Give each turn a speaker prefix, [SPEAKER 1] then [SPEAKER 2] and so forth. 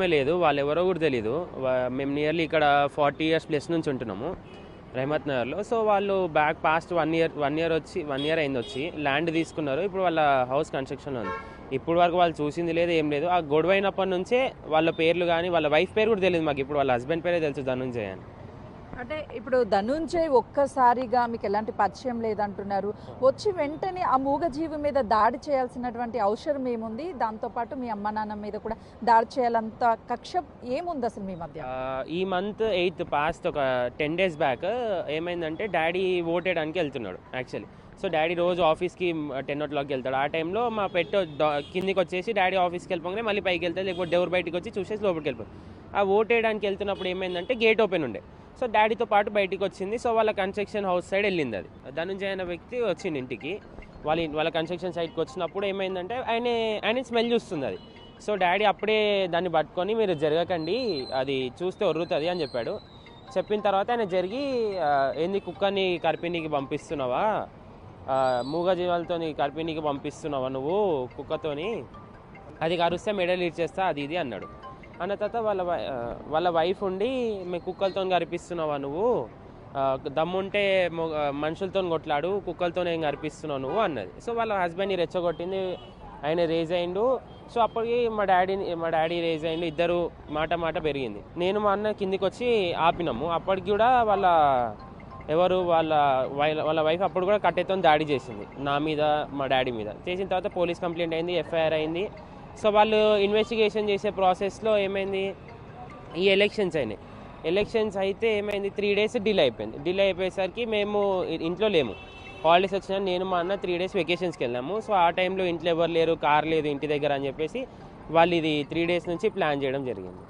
[SPEAKER 1] లేదు. వాళ్ళెవరో గూడా తెలీదు. మేము నియర్లీ ఇక్కడ 40 ఇయర్స్ ప్లస్ నుంచి ఉంటున్నాము రహమత్ నగర్‌లో. సో, వాళ్ళు బ్యాక్ పాస్ట్ 1 ఇయర్ అయిందొచ్చి. ల్యాండ్ తీసుకున్నారు. ఇప్పుడు వాళ్ళ హౌస్ కన్‌స్ట్రక్షన్‌లో ఉంది. ఇప్పటి వరకు వాళ్ళు చూసింది లేదు, ఏం లేదు. ఆ గొడవైనప్పటి నుంచే వాళ్ళ పేర్లు గానీ, వాళ్ళ వైఫ్ పేరు గూడా తెలీదు మాకు. ఇప్పుడు వాళ్ళ హస్బెండ్ పేరే తెలుసు, ధనుంజయ్ అని.
[SPEAKER 2] అంటే ఇప్పుడు ధనుంజయ్ ఒక్కసారిగా మీకు ఎలాంటి పరిచయం లేదంటున్నారు. వచ్చి వెంటనే ఆ మూగజీవి మీద దాడి చేయాల్సినటువంటి అవసరం ఏముంది? దాంతోపాటు మీ అమ్మ నాన్న మీద కూడా దాడి చేయాలంత కక్ష ఏముంది అసలు మీ మధ్య?
[SPEAKER 1] ఈ మంత్ 8 పాస్ట్ ఒక 10 డేస్ బ్యాక్ ఏమైందంటే డాడీ ఓటేయడానికి వెళ్తున్నాడు యాక్చువల్లీ. సో, డాడీ రోజు ఆఫీస్‌కి 10:00కి వెళ్తాడు. ఆ టైంలో మా పెట్ కిందికి వచ్చేసి డాడీ ఆఫీస్‌కి వెళ్ళిపోగానే మళ్ళీ పైకి వెళ్తాడు, లేకపోతే డోర్ బయటికి వచ్చి చూసేసి లోపలికి వెళ్ళిపోతాడు. ఆ ఓటేయడానికి వెళ్తున్నప్పుడు ఏమైందంటే గేట్ ఓపెన్ ఉండే. సో, డాడీతో పాటు బయటికి వచ్చింది. సో, వాళ్ళ కన్స్ట్రక్షన్ హౌస్ సైడ్ వెళ్ళింది అది. ధనుంజయ్ అనే వ్యక్తి వచ్చిండు ఇంటికి. వాళ్ళ కన్స్ట్రక్షన్ సైట్కి వచ్చినప్పుడు ఏమైందంటే ఆయన స్మెల్ చూస్తుంది అది. సో, డాడీ అప్పుడే దాన్ని పట్టుకొని మీరు జరగకండి, అది చూస్తే ఒర్రుతుంది అని చెప్పాడు. చెప్పిన తర్వాత ఆయన జరిగి ఏంది కుక్కని కరిపినీకి పంపిస్తున్నావా, మూగజీవాలతో కరిపినీకి పంపిస్తున్నావా నువ్వు కుక్కతోని, అది కరుస్తే మెడలు ఇచ్చేస్తా అది ఇది అన్నాడు. అన్న తర్వాత వాళ్ళ వైఫ్ ఉండి మీ కుక్కలతో కరిపిస్తున్నావా నువ్వు, దమ్ముంటే మనుషులతో కొట్లాడు, కుక్కలతో ఏం కరిపిస్తున్నావు నువ్వు అన్నది. సో, వాళ్ళ హస్బెండ్ని రెచ్చగొట్టింది, ఆయన రేజ్ అయిండు. సో, అప్పటికి మా డాడీ రేజ్ అయిండు. ఇద్దరు మాట పెరిగింది. నేను మా అన్న కిందికి వచ్చి ఆపినాము. అప్పటికి కూడా వాళ్ళ వైఫ్ అప్పుడు కూడా కట్టెతో దాడి చేసింది నా మీద, మా డాడీ మీద. చేసిన తర్వాత పోలీస్ కంప్లైంట్ అయింది, ఎఫ్ఐఆర్ అయింది. సో, వాళ్ళు ఇన్వెస్టిగేషన్ చేసే ప్రాసెస్లో ఏమైంది, ఈ ఎలక్షన్స్ అయినాయి. ఎలక్షన్స్ అయితే ఏమైంది, 3 డేస్ డిలే అయిపోయింది. డిలే అయిపోయేసరికి మేము ఇంట్లో లేము. హాలిడేస్ వచ్చినా నేను మా అన్న 3 డేస్ వెకేషన్స్కి వెళ్ళాము. సో, ఆ టైంలో ఇంట్లో ఎవరు లేరు, కార్ లేదు ఇంటి దగ్గర అని చెప్పేసి వాళ్ళు ఇది 3 డేస్ నుంచి ప్లాన్ చేయడం జరిగింది.